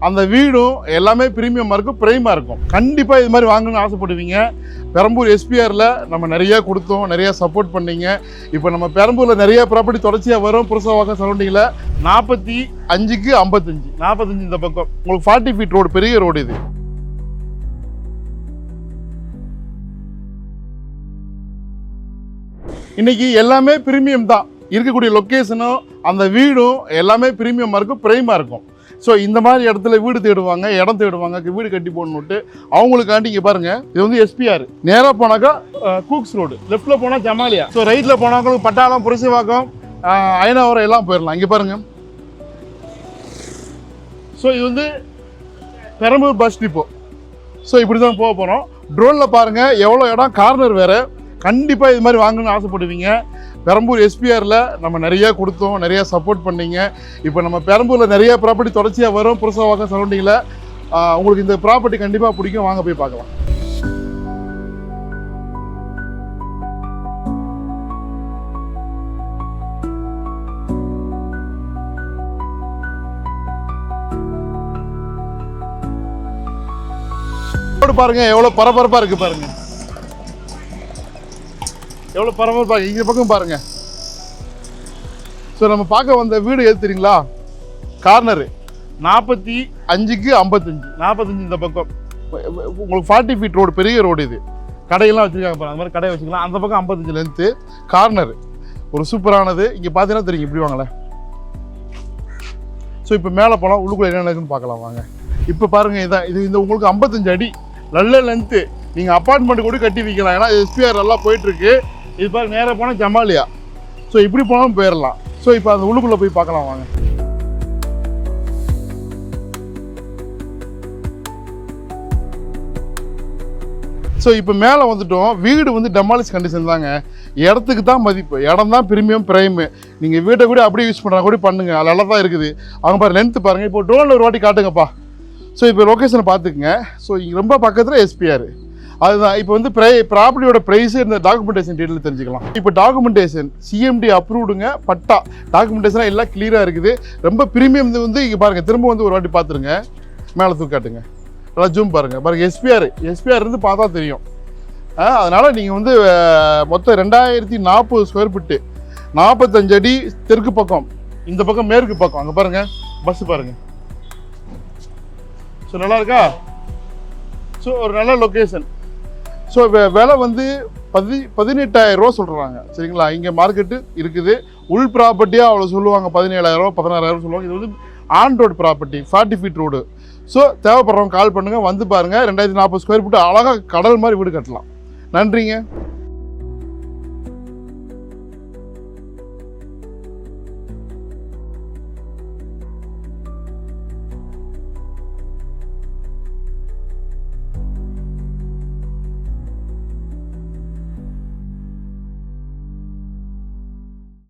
அந்த வீடும் எல்லாமே பிரீமியமாக இருக்கும், பிரைமாக இருக்கும். கண்டிப்பாக இது மாதிரி வாங்கணும்னு ஆசைப்படுவீங்க. பெரம்பூர் எஸ்பிஆரில் நம்ம நிறையா கொடுத்தோம், நிறையா சப்போர்ட் பண்ணீங்க. இப்போ நம்ம பெரம்பூரில் நிறைய ப்ராப்பர்ட்டி தொடர்ச்சியாக வரும். புருஷவாக்கம் சரௌண்டிங்கில் 45க்கு 55 இந்த பக்கம் உங்களுக்கு 40 ஃபீட் ரோடு, பெரிய ரோடு இது. இன்னைக்கு எல்லாமே பிரீமியம் தான் இருக்கக்கூடிய லொக்கேஷனும் அந்த வீடும் எல்லாமே பிரீமியமாக இருக்கும், பிரைமாக இருக்கும். ஸோ இந்த மாதிரி இடத்துல வீடு தேடுவாங்க, இடம் தேடுவாங்க, வீடு கட்டி போடணுன்ட்டு அவங்களுக்காண்டி இங்கே பாருங்கள். இது வந்து எஸ்பிஆர். நேராக போனாக்கா கூக்ஸ் ரோடு, லெஃப்ட்டில் போனால் ஜமாலியா, ஸோ ரைட்டில் போனாக்க பட்டாளம், புரசிவாக்கம், அயனாவரம் எல்லாம் போயிடலாம். இங்கே பாருங்கள். ஸோ இது வந்து பெரம்பூர் பஸ் டிப்போ. ஸோ இப்படி தான் போக போகிறோம். ட்ரோனில் பாருங்கள் எவ்வளோ இடம், கார்னர் வேறு. கண்டிப்பாக இது மாதிரி வாங்கணும்னு ஆசைப்படுவீங்க. பெரம்பூர் எஸ்பிஆரில் நம்ம நிறையா கொடுத்தோம், நிறையா சப்போர்ட் பண்ணீங்க. இப்போ நம்ம பெரம்பூரில் நிறைய ப்ராப்பர்ட்டி தொடர்ச்சியாக வரும். புருஷவாக்கம் சரௌண்டிங்கில் உங்களுக்கு இந்த ப்ராப்பர்ட்டி கண்டிப்பாக பிடிக்கும். வாங்க போய் பார்க்கலாம். பாருங்க எவ்வளோ பரபரப்பாக இருக்குது பாருங்க, எவ்வளோ பரபரப்பாக. இந்த பக்கம் பாருங்க. ஸோ நம்ம பார்க்க வந்த வீடு எது தெரியுங்களா? கார்னரு 45க்கு 55 இந்த பக்கம் உங்களுக்கு 40 ஃபீட் ரோடு, பெரிய ரோடு இது. கடையெல்லாம் வச்சுருக்காங்க பாருங்க, அந்த மாதிரி கடையை வச்சுக்கலாம். அந்த பக்கம் 55 லென்த்து கார்னரு, ஒரு சூப்பரானது. இங்கே பார்த்தீங்கன்னா தெரியும், இப்படி வாங்கல. ஸோ இப்போ மேலே போகலாம், உள்ளுக்குள்ள என்ன இருக்குன்னு பார்க்கலாம் வாங்க. இப்போ பாருங்கள், இதான் இது. இந்த உங்களுக்கு 55 அடி நல்ல லென்த்து. நீங்கள் அப்பார்ட்மெண்ட் கூட கட்டி வைக்கலாம், ஏன்னா எஸ்பிஆர் எல்லாம் போயிட்டுருக்கு. இது பாருங்க, நேராக போனால் ஜமாலியா. ஸோ இப்படி போனாலும் போயிடலாம். ஸோ இப்போ அந்த உள்ளுக்குள்ளே போய் பார்க்கலாம் வாங்க. ஸோ இப்போ மேலே வந்துட்டோம். வீடு வந்து டெமாலிஷ் கண்டிஷன் தாங்க. இடத்துக்கு தான் மதிப்பு, இடம் தான் பிரீமியம், பிரைமு. நீங்கள் வீட்டை கூட அப்படியே யூஸ் பண்ணுறா கூட பண்ணுங்கள், அது நல்லா தான் இருக்குது. அவங்க பாரு லென்த்து பாருங்கள். இப்போ ட்ரோனில் ஒரு வாட்டி காட்டுங்கப்பா. ஸோ இப்போ லொக்கேஷனை பார்த்துக்குங்க. ஸோ இங்கே ரொம்ப பக்கத்தில் எஸ்பிஆர். அதுதான் இப்போ வந்து ப்ராப்பர்ட்டியோட ப்ரைஸு இந்த டாக்குமெண்டேஷன் டீட்டெயில் தெரிஞ்சுக்கலாம். இப்போ டாக்குமெண்டேஷன் சிஎம்டி அப்ரூவ்டுங்க, பட்டா டாக்குமெண்டேஷன் எல்லாம் கிளியராக இருக்குது. ரொம்ப ப்ரீமியம் வந்து இங்கே பாருங்கள். திரும்ப வந்து ஒரு வாட்டி பார்த்துருங்க, மேலே தூக்காட்டுங்க, நல்லா ஜூம் பாருங்கள். எஸ்பிஆர் இருந்து பார்த்தா தெரியும். அதனால் நீங்கள் வந்து மொத்தம் 2040 ஸ்கொயர் ஃபீட்டு, 45 அடி தெற்கு பக்கம், இந்த பக்கம் மேற்கு பக்கம். அங்கே பாருங்கள் பஸ்ஸு பாருங்கள். ஸோ நல்லா இருக்கா? ஸோ ஒரு நல்ல லொக்கேஷன். ஸோ விலை வந்து 18,000 ரூபா சொல்கிறாங்க, சரிங்களா? இங்கே மார்க்கெட்டு இருக்குது. உள் ப்ராப்பர்ட்டியாக அவ்வளோ சொல்லுவாங்க, 17,000 16,000 சொல்லுவாங்க. இது வந்து on road property, 40 feet road. So தேவைப்படுறவங்க கால் பண்ணுங்கள், வந்து பாருங்கள். 2040 ஸ்கொயர் ஃபீட்டு அழகாக கடல் மாதிரி வீடு கட்டலாம். நன்றிங்க.